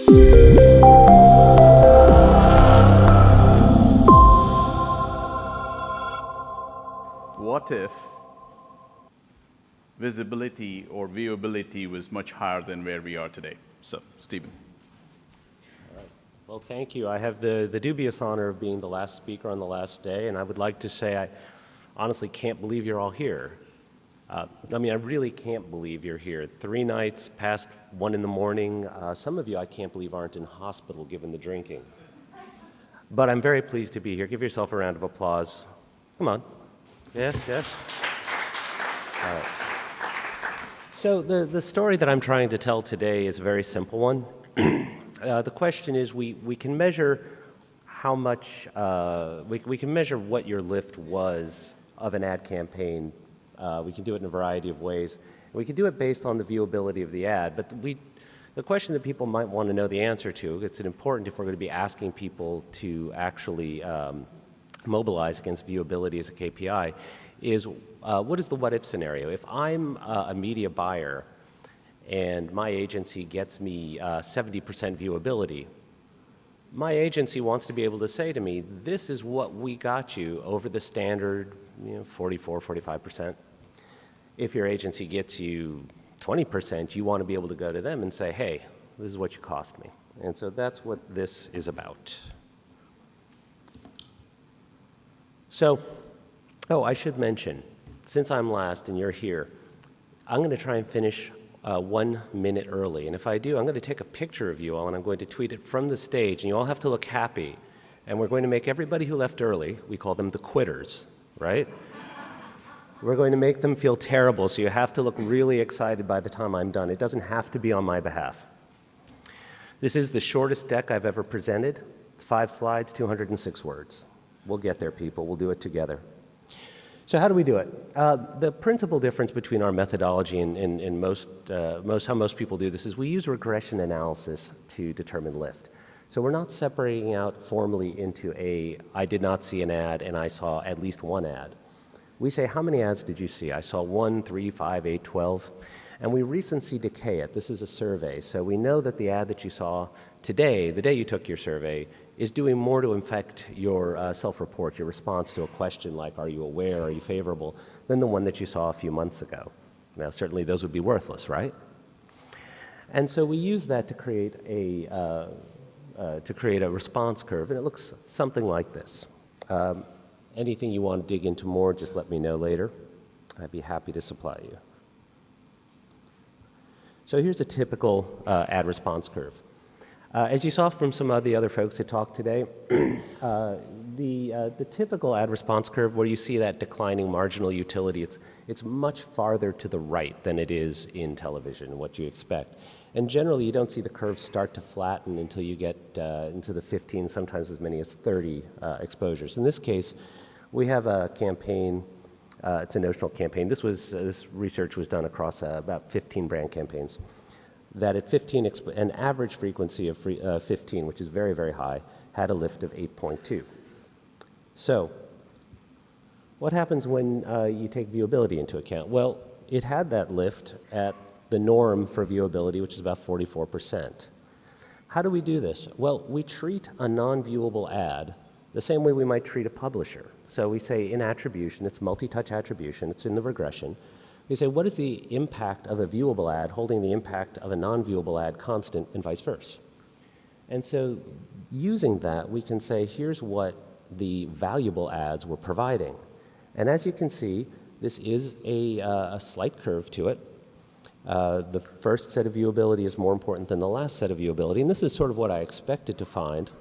What if visibility or viewability was much higher than where we are today? So, Stephen. Well, thank you. I have the dubious honor of being the last speaker on the last day, and I would like to say I honestly can't believe you're all here. I really can't believe you're here. 3 nights past 1 in the morning. Some of you I can't believe aren't in hospital given the drinking. But I'm very pleased to be here. Give yourself a round of applause. Come on. Yes, yes. All right. So the story that I'm trying to tell today is a very simple one. The question is, we can measure how much, we can measure what your lift was of an ad campaign. We can do it in a variety of ways. We can do it based on the viewability of the ad, but the question that people might want to know the answer to, it's important if we're going to be asking people to actually mobilize against viewability as a KPI, is what is the what-if scenario? If I'm a media buyer and my agency gets me 70% viewability, my agency wants to be able to say to me, this is what we got you over the standard 44, 45%. If your agency gets you 20%, you want to be able to go to them and say, hey, this is what you cost me. And so that's what this is about. So, I should mention, since I'm last and you're here, I'm going to try and finish 1 minute early. And if I do, I'm going to take a picture of you all and I'm going to tweet it from the stage, and you all have to look happy. And we're going to make everybody who left early, we call them the quitters, right? We're going to make them feel terrible, so you have to look really excited by the time I'm done. It doesn't have to be on my behalf. This is the shortest deck I've ever presented. It's 5 slides, 206 words. We'll get there, people. We'll do it together. So how do we do it? The principal difference between our methodology and how most people do this is we use regression analysis to determine lift. So we're not separating out formally into I did not see an ad and I saw at least 1 ad. We say, how many ads did you see? I saw 1, 3, 5, 8, 12. And we recency decay it. This is a survey. So we know that the ad that you saw today, the day you took your survey, is doing more to affect your self-report, your response to a question like, are you aware, are you favorable, than the one that you saw a few months ago. Now, certainly those would be worthless, right? And so we use that to create a response curve, and it looks something like this. Anything you want to dig into more, just let me know later. I'd be happy to supply you. So here's a typical ad response curve. As you saw from some of the other folks that talked today, the typical ad response curve where you see that declining marginal utility, it's much farther to the right than it is in television, what you expect. And generally, you don't see the curve start to flatten until you get into the 15, sometimes as many as 30 exposures. In this case, we have a campaign. It's a notional campaign. This research was done across about 15 brand campaigns. That at 15, an average frequency of 15, which is very, very high, had a lift of 8.2. So what happens when you take viewability into account? Well, it had that lift at the norm for viewability, which is about 44%. How do we do this? Well, we treat a non-viewable ad the same way we might treat a publisher. So we say in attribution, it's multi-touch attribution, it's in the regression. We say, what is the impact of a viewable ad holding the impact of a non-viewable ad constant and vice versa? And so using that, we can say, here's what the valuable ads were providing. And as you can see, this is a slight curve to it. The first set of viewability is more important than the last set of viewability, and this is sort of what I expected to find.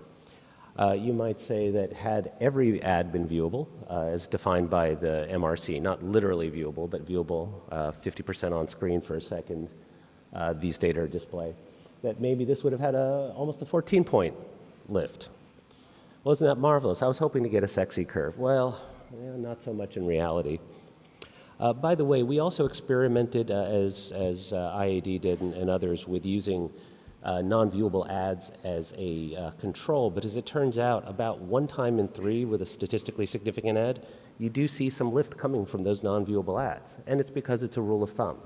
You might say that had every ad been viewable, as defined by the MRC, not literally viewable, but viewable, 50% on screen for a second, these data are displayed, that maybe this would have had almost a 14-point lift. Wasn't that marvelous? I was hoping to get a sexy curve. Well, not so much in reality. By the way, we also experimented, as IAD did and others, with using non-viewable ads as a control, but as it turns out, about 1 time in 3 with a statistically significant ad, you do see some lift coming from those non-viewable ads, and it's because it's a rule of thumb.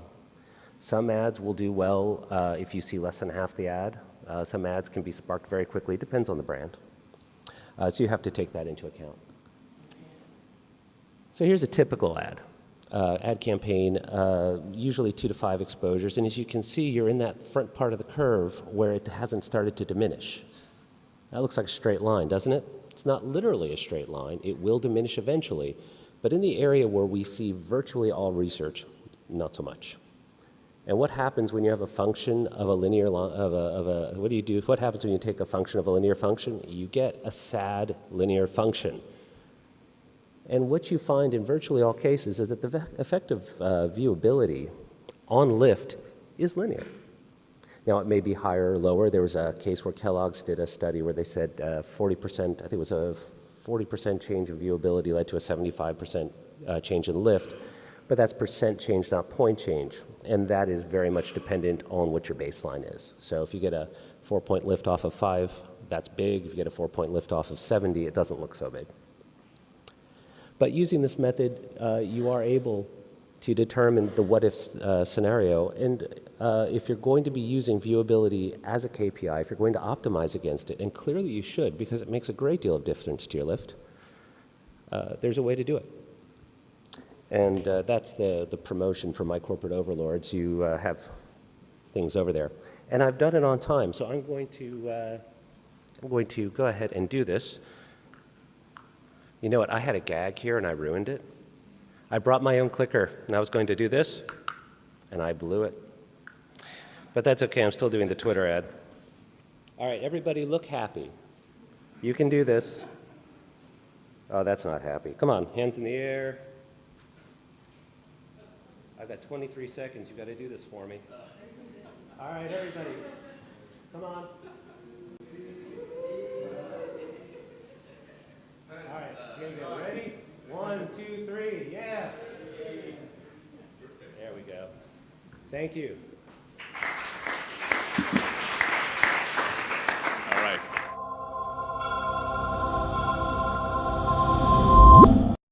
Some ads will do well if you see less than half the ad. Some ads can be sparked very quickly, depends on the brand. So you have to take that into account. So here's a typical ad campaign, usually 2 to 5 exposures. And as you can see, you're in that front part of the curve where it hasn't started to diminish. That looks like a straight line, doesn't it? It's not literally a straight line. It will diminish eventually. But in the area where we see virtually all research, not so much. And what happens when you have a function of a linear, what do you do? What happens when you take a function of a linear function? You get a sad linear function. And what you find in virtually all cases is that the effective viewability on lift is linear. Now, it may be higher or lower. There was a case where Kellogg's did a study where they said 40%, I think it was a 40% change in viewability led to a 75% change in lift. But that's percent change, not point change. And that is very much dependent on what your baseline is. So if you get a 4-point lift off of 5, that's big. If you get a 4-point lift off of 70, it doesn't look so big. But using this method, you are able to determine the what-if scenario. And if you're going to be using viewability as a KPI, if you're going to optimize against it, and clearly you should because it makes a great deal of difference to your lift, there's a way to do it. And that's the promotion for my corporate overlords. You have things over there. And I've done it on time, so I'm going to go ahead and do this. You know what? I had a gag here, and I ruined it. I brought my own clicker, and I was going to do this, and I blew it. But that's OK. I'm still doing the Twitter ad. All right, everybody look happy. You can do this. Oh, that's not happy. Come on, hands in the air. I've got 23 seconds. You've got to do this for me. All right, everybody. Come on. All right, here we go. Ready? 1, 2, 3. Yes. There we go. Thank you.